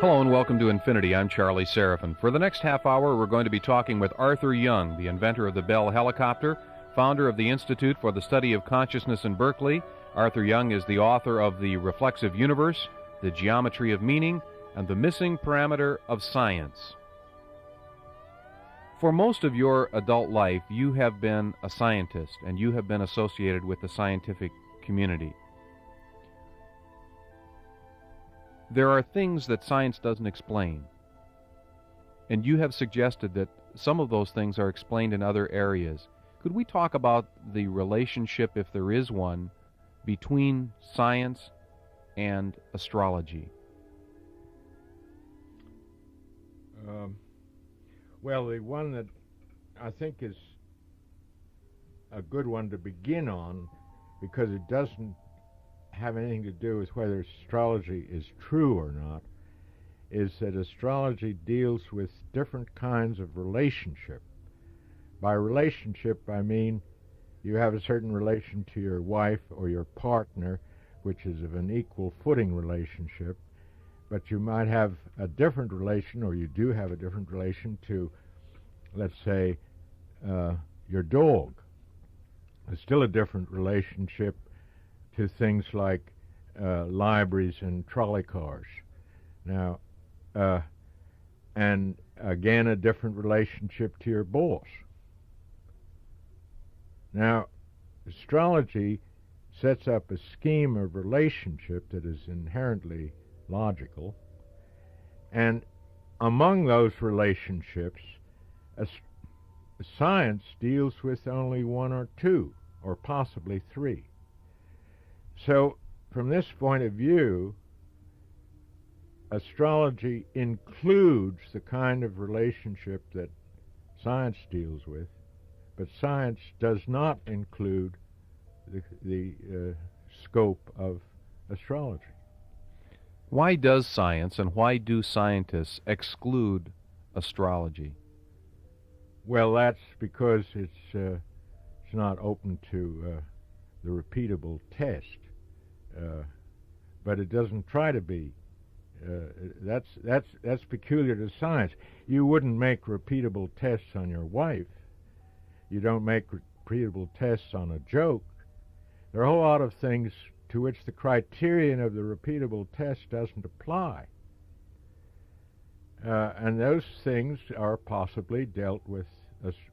Hello and welcome to Infinity. I'm Charlie Seraphin. For the next half hour, we're going to be talking with Arthur Young, the inventor of the Bell helicopter, founder of the Institute for the Study of Consciousness in Berkeley. Arthur Young is the author of The Reflexive Universe, The Geometry of Meaning, and The Missing Parameter of Science. For most of your adult life, you have been a scientist, and you have been associated with the scientific community. There are things that science doesn't explain, and you have suggested that some of those things are explained in other areas. Could we talk about the relationship, if there is one, between science and astrology? Well, the one that I think is a good one to begin on, because it doesn't have anything to do with whether astrology is true or not, is that astrology deals with different kinds of relationship. By relationship, I mean you have a certain relation to your wife or your partner, which is of an equal footing relationship, but you might have a different relation, or you do have a different relation to, let's say, your dog. It's still a different relationship to things like libraries and trolley cars. Now, and again, a different relationship to your boss. Now, astrology sets up a scheme of relationship that is inherently logical, and among those relationships, science deals with only one or two, or possibly three. So, from this point of view, astrology includes the kind of relationship that science deals with, but science does not include the scope of astrology. Why does science and why do scientists exclude astrology? Well, that's because it's not open to the repeatable test. But it doesn't try to be. That's peculiar to science. You wouldn't make repeatable tests on your wife. You don't make repeatable tests on a joke. There are a whole lot of things to which the criterion of the repeatable test doesn't apply. And those things are possibly dealt with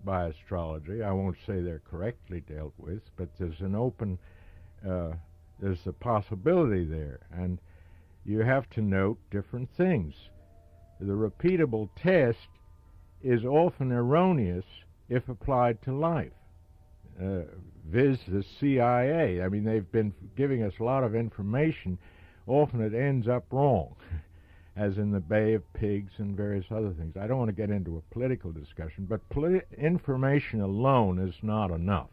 by astrology. I won't say they're correctly dealt with, but there's an open there's a possibility there, and you have to note different things. The repeatable test is often erroneous if applied to life. Viz. The CIA. I mean, they've been giving us a lot of information. Often it ends up wrong, as in the Bay of Pigs and various other things. I don't want to get into a political discussion, but information alone is not enough.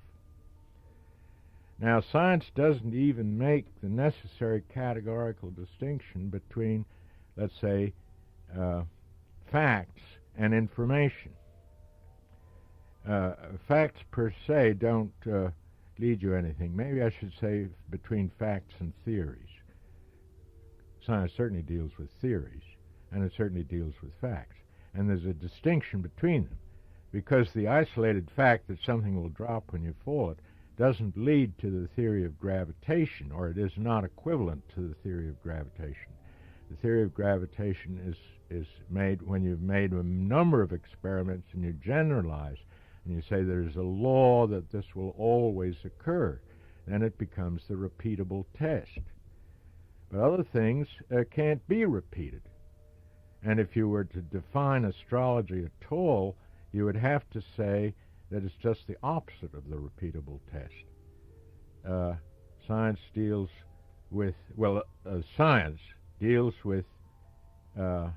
Now, science doesn't even make the necessary categorical distinction between, let's say, facts and information. Facts per se don't lead you anything. Maybe I should say between facts and theories. Science certainly deals with theories, and it certainly deals with facts. And there's a distinction between them, because the isolated fact that something will drop when you fall it doesn't lead to the theory of gravitation, or it is not equivalent to the theory of gravitation. The theory of gravitation is made when you've made a number of experiments and you generalize, and you say there's a law that this will always occur. Then it becomes the repeatable test. But other things can't be repeated. And if you were to define astrology at all, you would have to say that it's just the opposite of the repeatable test. Science deals with, science deals with the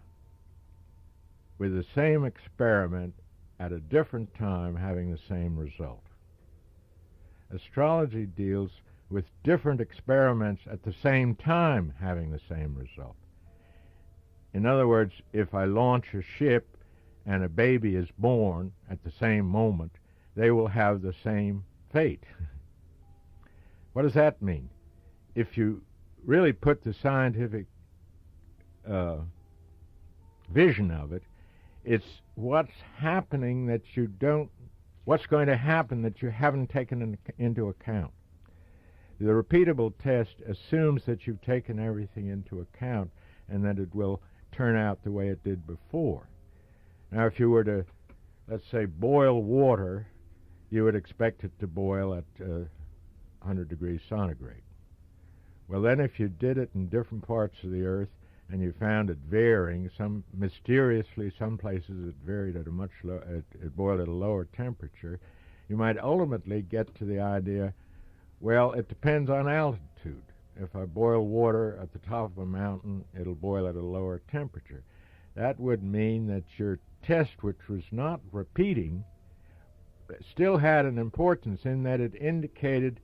same experiment at a different time having the same result. Astrology deals with different experiments at the same time having the same result. In other words, if I launch a ship and a baby is born at the same moment, they will have the same fate. What does that mean? If you really put the scientific vision of it. It's what's happening that you don't, what's going to happen that you haven't taken into account. The repeatable test assumes that you've taken everything into account and that it will turn out the way it did before. Now, if you were to, let's say, boil water, you would expect it to boil at 100 degrees centigrade. Well, then if you did it in different parts of the earth and you found it varying, mysteriously some places it varied at a much it boiled at a lower temperature, you might ultimately get to the idea, well, it depends on altitude. If I boil water at the top of a mountain, it'll boil at a lower temperature. That would mean that your test, which was not repeating, still had an importance in that it indicated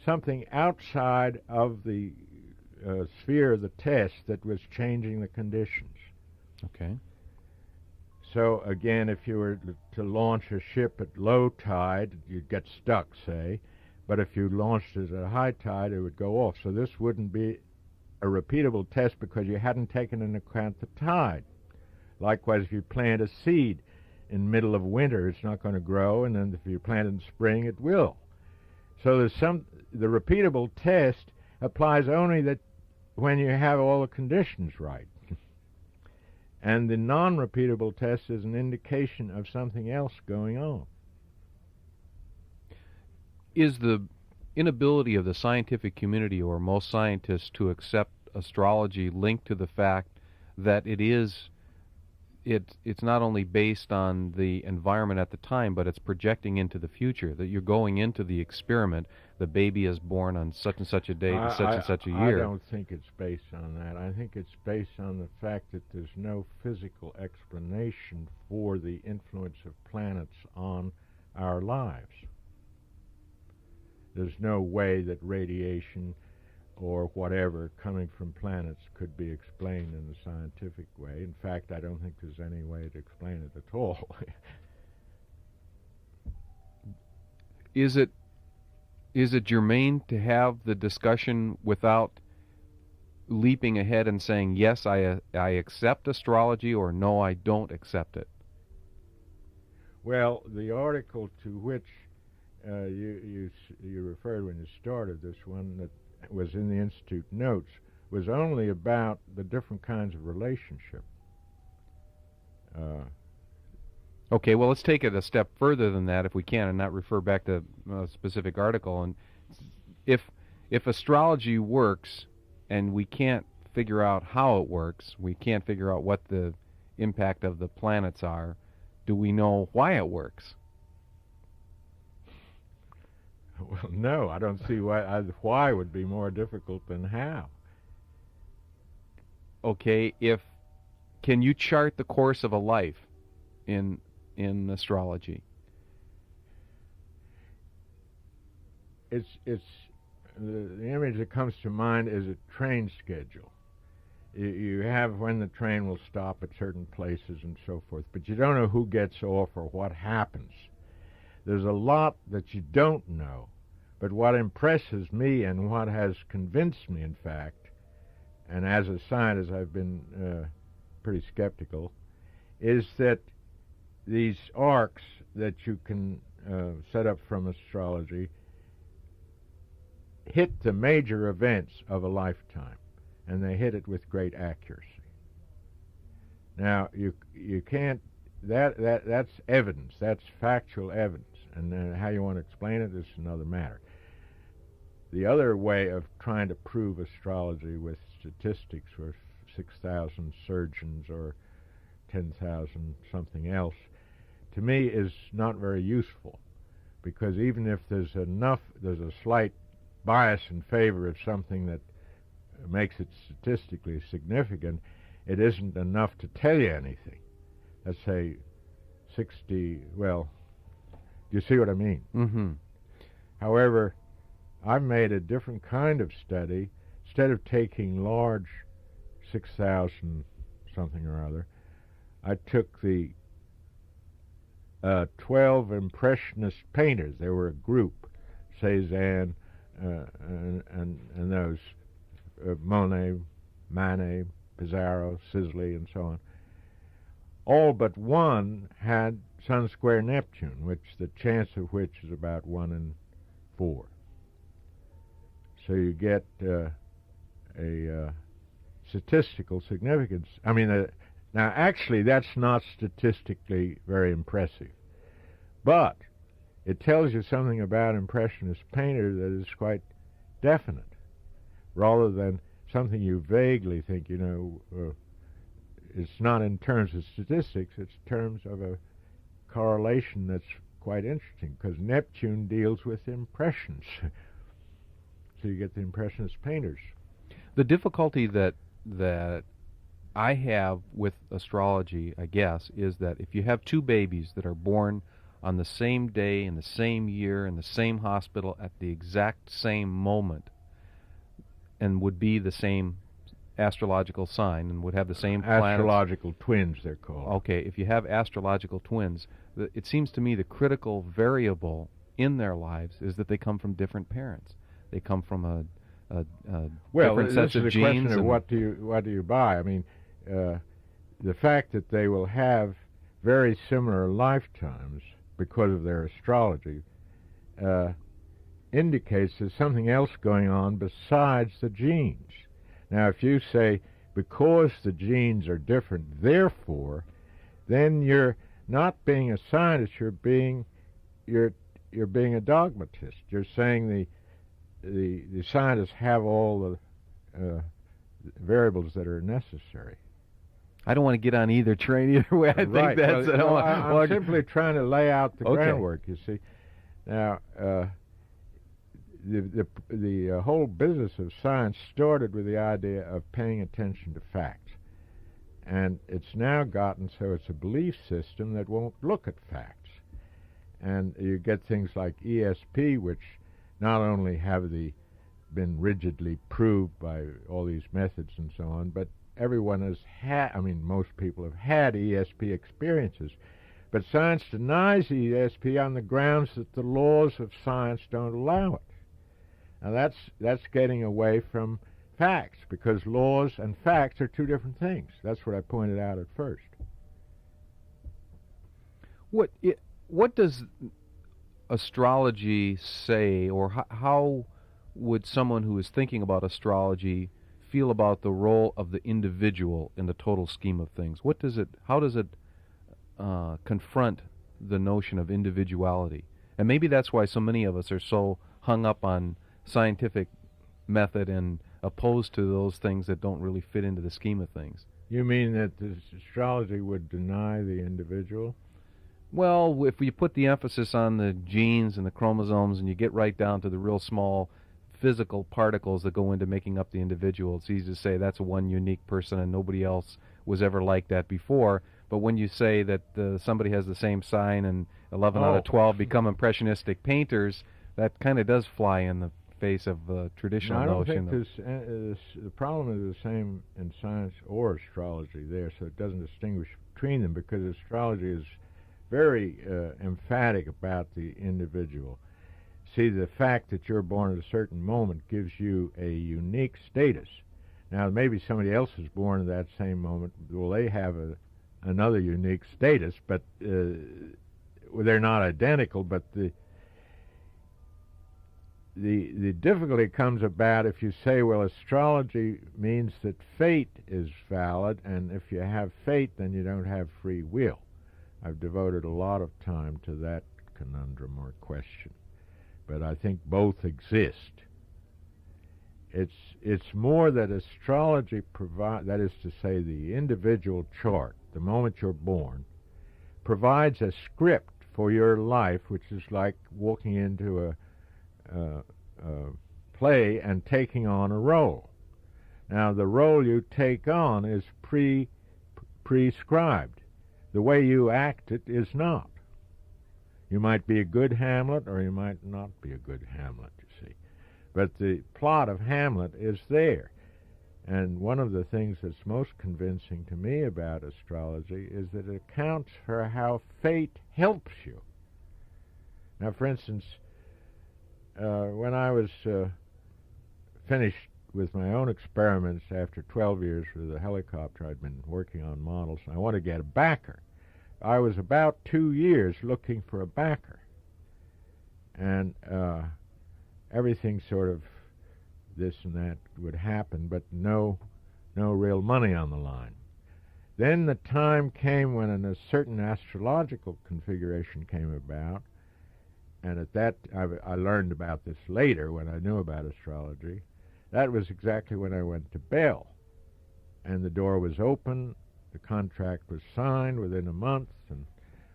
something outside of the sphere of the test that was changing the conditions. Okay. So again, if you were to launch a ship at low tide, you'd get stuck, say, but if you launched it at high tide, it would go off. So this wouldn't be a repeatable test because you hadn't taken into account the tide. Likewise, if you plant a seed in the middle of winter, it's not going to grow, and then if you plant it in spring, it will. So the repeatable test applies only that when you have all the conditions right. And the non-repeatable test is an indication of something else going on. Is the inability of the scientific community or most scientists to accept astrology linked to the fact that it's not only based on the environment at the time, but it's projecting into the future, that you're going into the experiment, the baby is born on such and such a date and such and such a year? I don't think it's based on that. I think it's based on the fact that there's no physical explanation for the influence of planets on our lives. There's no way that radiation or whatever coming from planets could be explained in a scientific way. In fact, I don't think there's any way to explain it at all. Is it germane to have the discussion without leaping ahead and saying, yes, I accept astrology, or no, I don't accept it? Well, the article to which you referred when you started this one, that was in the Institute notes, was only about the different kinds of relationship. Okay, well, let's take it a step further than that if we can, and not refer back to a specific article. And if astrology works and we can't figure out how it works, we can't figure out what the impact of the planets are, do we know why it works? Well, no, I don't see why would be more difficult than how. Okay, can you chart the course of a life in astrology? It's the image that comes to mind is a train schedule. You have when the train will stop at certain places and so forth, but you don't know who gets off or what happens. There's a lot that you don't know, but what impresses me and what has convinced me, in fact, and as a scientist I've been pretty skeptical, is that these arcs that you can set up from astrology hit the major events of a lifetime, and they hit it with great accuracy. Now, you can't, that's evidence, that's factual evidence. And then how you want to explain it is another matter. The other way of trying to prove astrology with statistics or 6,000 surgeons or 10,000 something else, to me is not very useful, because even if there's a slight bias in favor of something that makes it statistically significant, it isn't enough to tell you anything. Let's say 60, well, you see what I mean? Mm-hmm. However, I've made a different kind of study. Instead of taking large 6,000 something or other, I took the 12 Impressionist painters. They were a group, Cézanne and those, Monet, Manet, Pissarro, Sisley, and so on. all but one had Sun square Neptune, which the chance of which is about 1 in 4. So you get a statistical significance. I mean, now actually that's not statistically very impressive, but it tells you something about Impressionist painter that is quite definite, rather than something you vaguely think, it's not in terms of statistics, it's in terms of a correlation that's quite interesting, because Neptune deals with impressions. So you get the Impressionist painters. The difficulty that I have with astrology, I guess, is that if you have two babies that are born on the same day, in the same year, in the same hospital, at the exact same moment, and would be the same astrological sign and would have the same planets. Astrological twins, they're called. Okay, if you have astrological twins, it seems to me the critical variable in their lives is that they come from different parents. They come from a different sets of genes. Well, this is a question of what do you buy. I mean, the fact that they will have very similar lifetimes because of their astrology indicates there's something else going on besides the genes. Now, if you say, because the genes are different, therefore, then you're not being a scientist, you're being a dogmatist. You're saying the scientists have all the variables that are necessary. I don't want to get on either train either way. I think that's... I'm simply trying to lay out the groundwork, you see. Now, the whole business of science started with the idea of paying attention to facts. And it's now gotten so it's a belief system that won't look at facts. And you get things like ESP, which not only have been rigidly proved by all these methods and so on, but everyone has had, most people have had ESP experiences. But science denies ESP on the grounds that the laws of science don't allow it. Now that's getting away from facts, because laws and facts are two different things. That's what I pointed out at first. What does astrology say, or how would someone who is thinking about astrology feel about the role of the individual in the total scheme of things? How does it confront the notion of individuality? And maybe that's why so many of us are so hung up on scientific method and opposed to those things that don't really fit into the scheme of things. You mean that astrology would deny the individual? Well, if you put the emphasis on the genes and the chromosomes and you get right down to the real small physical particles that go into making up the individual, it's easy to say that's one unique person and nobody else was ever like that before. But when you say that somebody has the same sign and 11 out of 12 become impressionistic painters, that kind of does fly in the face of the traditional notion. I don't think the problem is the same in science or astrology there, so it doesn't distinguish between them, because astrology is very emphatic about the individual. See, the fact that you're born at a certain moment gives you a unique status. Now, maybe somebody else is born at that same moment. Well, they have another unique status, but they're not identical, but the difficulty comes about if you say, well, astrology means that fate is valid, and if you have fate, then you don't have free will. I've devoted a lot of time to that conundrum or question, but I think both exist. It's more that astrology provides, that is to say, the individual chart, the moment you're born, provides a script for your life, which is like walking into a play and taking on a role. Now, the role you take on is prescribed. The way you act it is not. You might be a good Hamlet, or you might not be a good Hamlet, you see. But the plot of Hamlet is there. And one of the things that's most convincing to me about astrology is that it accounts for how fate helps you. Now, for instance, when I was finished with my own experiments after 12 years with a helicopter. I'd been working on models, and I wanted to get a backer. I was about 2 years looking for a backer, and everything sort of this and that would happen, but no real money on the line. Then the time came when a certain astrological configuration came about, and at that, I learned about this later when I knew about astrology. That was exactly when I went to Bell, and the door was open, the contract was signed within a month, and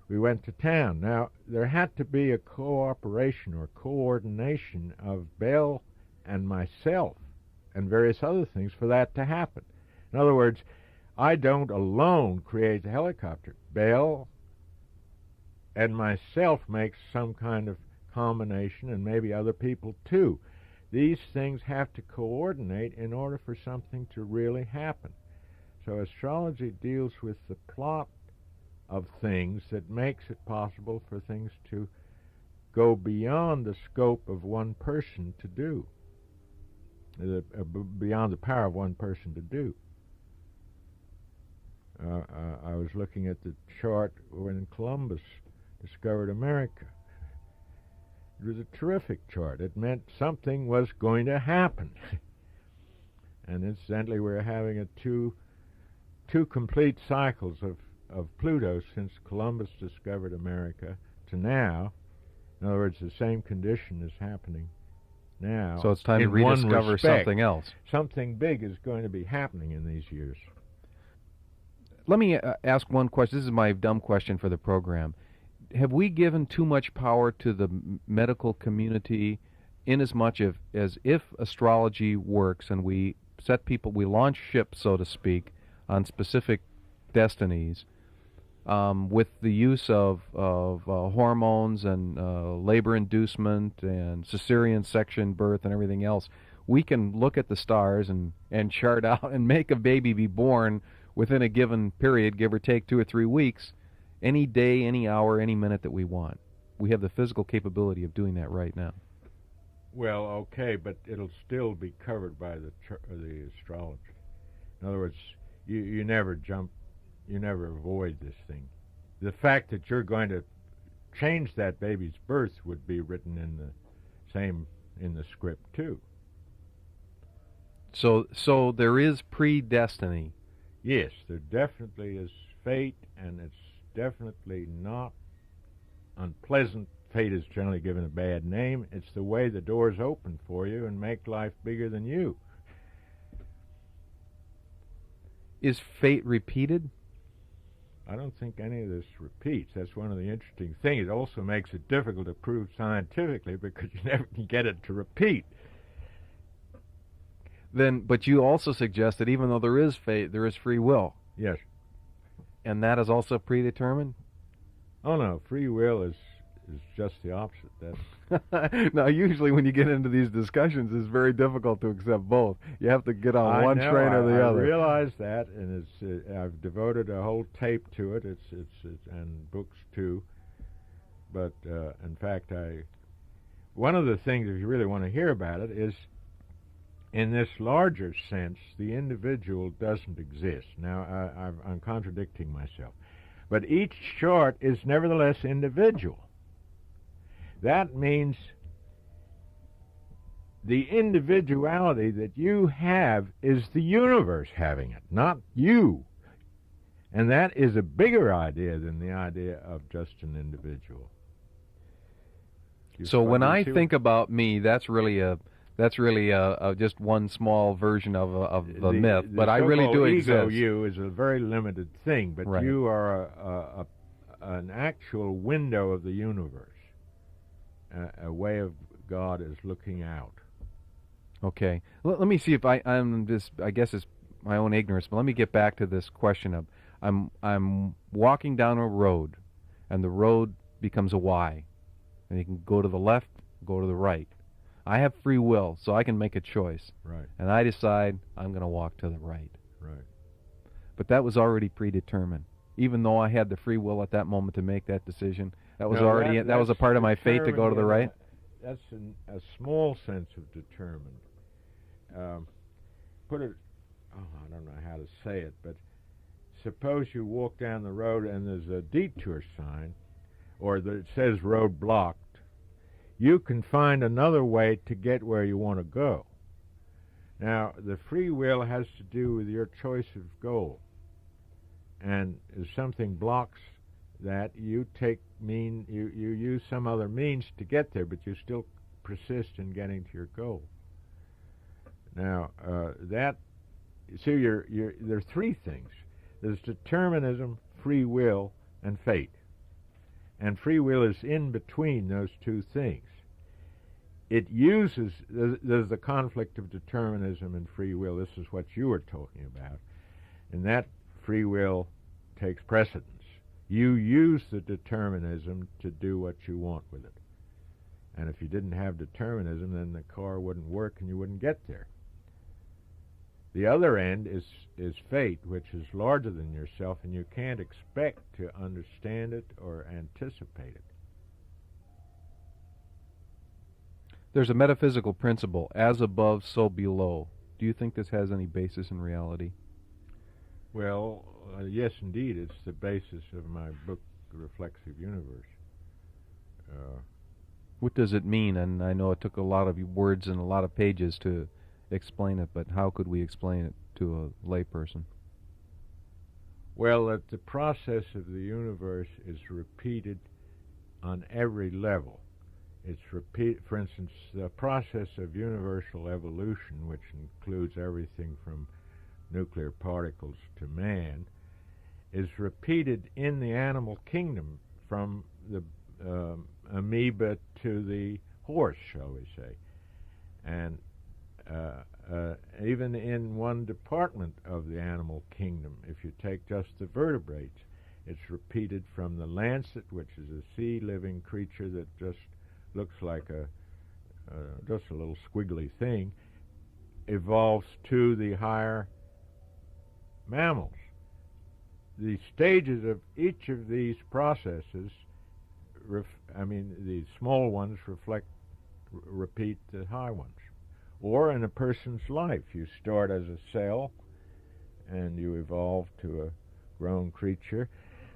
we went to town. Now, there had to be a cooperation or coordination of Bell and myself and various other things for that to happen. In other words, I don't alone create the helicopter. Bell and myself make some kind of combination, and maybe other people too. These things have to coordinate in order for something to really happen. So astrology deals with the plot of things that makes it possible for things to go beyond the scope of one person to do, beyond the power of one person to do. I was looking at the chart when Columbus discovered America. It was a terrific chart. It meant something was going to happen. And incidentally, we're having two complete cycles of Pluto since Columbus discovered America to now. In other words, the same condition is happening now. So it's time to rediscover something else. Something big is going to be happening in these years. Let me ask one question. This is my dumb question for the program. Have we given too much power to the medical community inasmuch as if astrology works and we launch ships, so to speak, on specific destinies with the use of hormones and labor inducement and cesarean section birth and everything else, we can look at the stars and chart out and make a baby be born within a given period, give or take 2 or 3 weeks, any day, any hour, any minute that we want. We have the physical capability of doing that right now. Well, okay, but it'll still be covered by the astrology. In other words, you never avoid this thing. The fact that you're going to change that baby's birth would be written in the script too. So there is predestiny. Yes, there definitely is fate, and it's definitely not unpleasant. Fate is generally given a bad name. It's the way the doors open for you and make life bigger than you. Is fate repeated? I don't think any of this repeats. That's one of the interesting things. It also makes it difficult to prove scientifically because you never can get it to repeat. But you also suggest that even though there is fate, there is free will. Yes. And that is also predetermined? Oh, no. Free will is just the opposite. That's now, usually when you get into these discussions, it's very difficult to accept both. You have to get on one train or the other. I realize that, and I've devoted a whole tape to it. It's and books too. But in fact, one of the things, if you really want to hear about it, is in this larger sense, the individual doesn't exist. Now, I'm contradicting myself. But each chart is nevertheless individual. That means the individuality that you have is the universe having it, not you. And that is a bigger idea than the idea of just an individual. So when I think about me, that's really just one small version of the myth, but I really do exist. Ego you is a very limited thing, but right. You are an actual window of the universe. A way of God is looking out. Okay. Let me see if I'm this. I guess it's my own ignorance, but let me get back to this question of I'm walking down a road, and the road becomes a Y, and you can go to the left, go to the right. I have free will, so I can make a choice. Right. And I decide I'm going to walk to the right. Right. But that was already predetermined. Even though I had the free will at that moment to make that decision, that was that was a part of my fate to go to the right. That's a small sense of determined. put it, I don't know how to say it, but suppose you walk down the road and there's a detour sign, or that it says road blocked. You can find another way to get where you want to go. Now, the free will has to do with your choice of goal. And if something blocks that, you use some other means to get there, but you still persist in getting to your goal. Now, there are three things. There's determinism, free will, and fate. And free will is in between those two things. There's the conflict of determinism and free will. This is what you were talking about. And that free will takes precedence. You use the determinism to do what you want with it. And if you didn't have determinism, then the car wouldn't work and you wouldn't get there. The other end is fate, which is larger than yourself, and you can't expect to understand it or anticipate it. There's a metaphysical principle, as above, so below. Do you think this has any basis in reality? Well, yes, indeed. It's the basis of my book, The Reflexive Universe. What does it mean? And I know it took a lot of words and a lot of pages to explain it, but how could we explain it to a layperson? Well, that the process of the universe is repeated on every level. For instance, the process of universal evolution, which includes everything from nuclear particles to man, is repeated in the animal kingdom from the amoeba to the horse, shall we say. And even in one department of the animal kingdom, if you take just the vertebrates, it's repeated from the lancet, which is a sea-living creature that just looks like just a little squiggly thing, evolves to the higher mammals. The stages of each of these processes, the small ones repeat the high ones. Or in a person's life, you start as a cell and you evolve to a grown creature.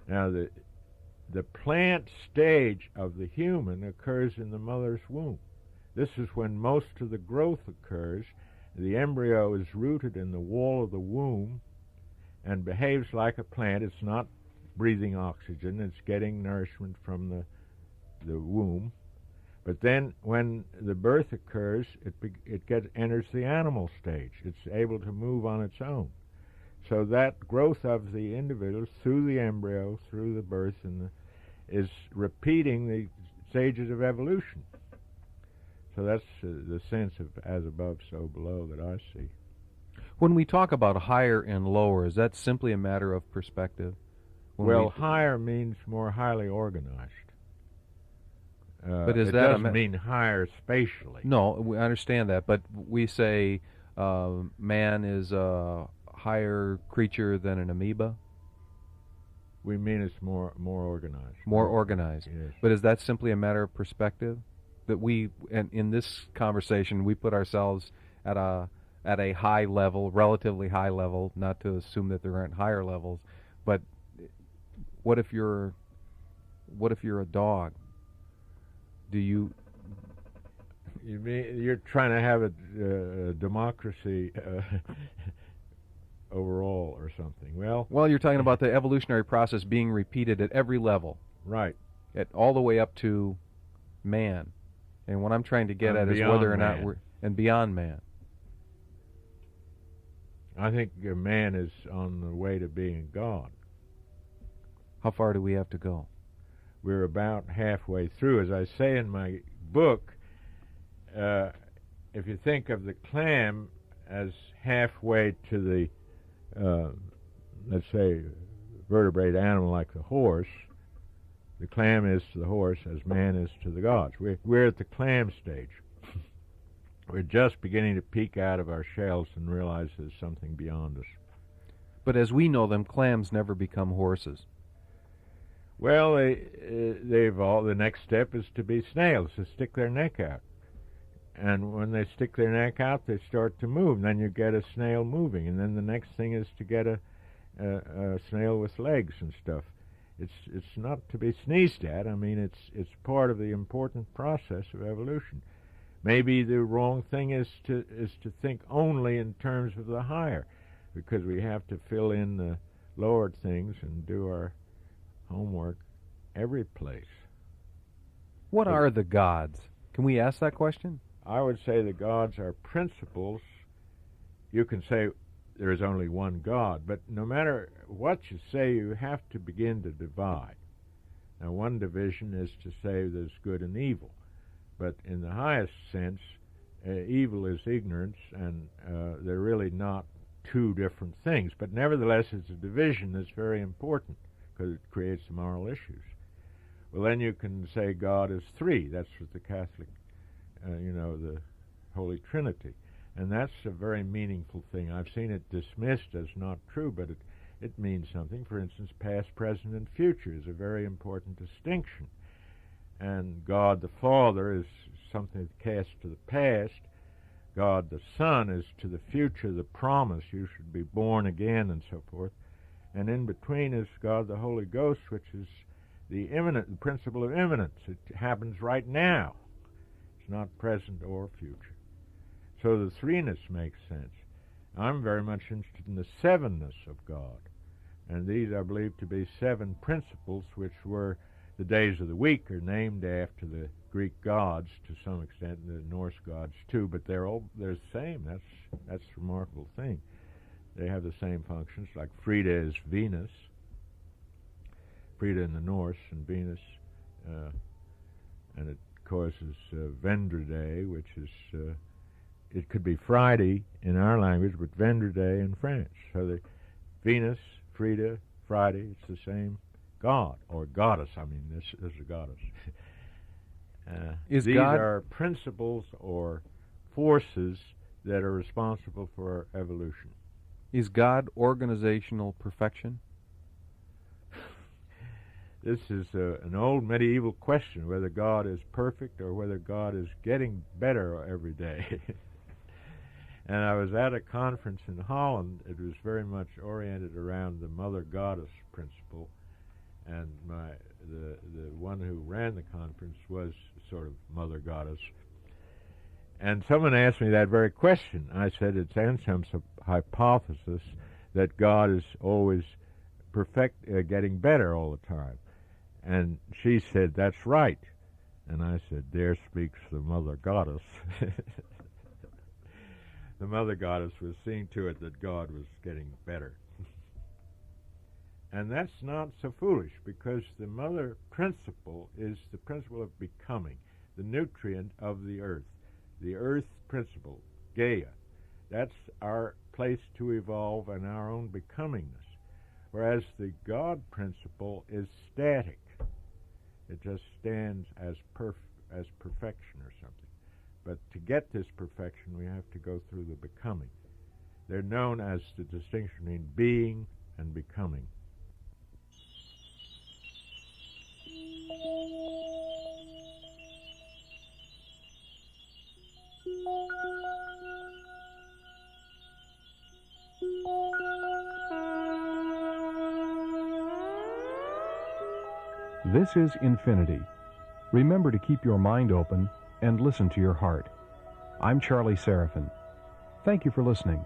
Now, the plant stage of the human occurs in the mother's womb. This is when most of the growth occurs. The embryo is rooted in the wall of the womb and behaves like a plant. It's not breathing oxygen. It's getting nourishment from the womb. But then when the birth occurs, it enters the animal stage. It's able to move on its own. So that growth of the individual through the embryo, through the birth, is repeating the stages of evolution. So that's the sense of as above, so below that I see. When we talk about higher and lower, is that simply a matter of perspective? Higher means more highly organized. But it doesn't mean higher spatially. No, I understand that. But we say man is a higher creature than an amoeba? We mean it's more organized. More organized. Yes. But is that simply a matter of perspective? That we, and in this conversation, we put ourselves at a high level, relatively high level, not to assume that there aren't higher levels. But what if you're a dog? You mean you're trying to have a democracy overall or something? Well, you're talking about the evolutionary process being repeated at every level, right? All the way up to man. And what I'm trying to get at is whether or not we're beyond man. I think man is on the way to being God. How far do we have to go? We're about halfway through. As I say in my book, if you think of the clam as halfway to the, let's say, vertebrate animal like the horse, the clam is to the horse as man is to the gods. We're at the clam stage. We're just beginning to peek out of our shells and realize there's something beyond us. But as we know them, clams never become horses. Well, they evolve. The next step is to be snails, to stick their neck out. And when they stick their neck out, they start to move. And then you get a snail moving. And then the next thing is to get a snail with legs and stuff. It's not to be sneezed at. I mean, it's part of the important process of evolution. Maybe the wrong thing is to think only in terms of the higher, because we have to fill in the lower things and do our homework every place. What are the gods? Can we ask that question? I would say the gods are principles. You can say there is only one God, but no matter what you say, you have to begin to divide. Now, one division is to say there's good and evil, but in the highest sense, evil is ignorance, and they're really not two different things. But nevertheless, it's a division that's very important because it creates the moral issues. Well, then you can say God is three. That's what the Catholic, the Holy Trinity. And that's a very meaningful thing. I've seen it dismissed as not true, but it means something. For instance, past, present, and future is a very important distinction. And God the Father is something that's cast to the past. God the Son is to the future, the promise, you should be born again, and so forth. And in between is God the Holy Ghost, which is the principle of imminence. It happens right now. It's not present or future. So the threeness makes sense. I'm very much interested in the sevenness of God. And these I believe to be seven principles, which were the days of the week are named after the Greek gods to some extent, and the Norse gods too, but they're the same. That's a remarkable thing. They have the same functions, like Frida is Venus. Frida in the Norse, and Venus, and it causes Vendredi, which is, it could be Friday in our language, but Vendredi in French. So the Venus, Frida, Friday, it's the same god, or goddess. I mean, this is a goddess. These are principles or forces that are responsible for evolution. Is God organizational perfection? This is an old medieval question, whether God is perfect or whether God is getting better every day. And I was at a conference in Holland. It was very much oriented around the Mother Goddess principle, and the one who ran the conference was sort of Mother Goddess. And someone asked me that very question. I said it's Anselm's hypothesis that God is always getting better all the time. And she said, that's right. And I said, there speaks the Mother Goddess. The Mother Goddess was seeing to it that God was getting better. And that's not so foolish, because the mother principle is the principle of becoming, the nutrient of the earth principle, Gaia. That's our place to evolve and our own becomingness. Whereas the God principle is static. It just stands as perfection or something. But to get this perfection, we have to go through the becoming. They're known as the distinction between being and becoming. This is Infinity. Remember to keep your mind open and listen to your heart. I'm Charlie Seraphin. Thank you for listening.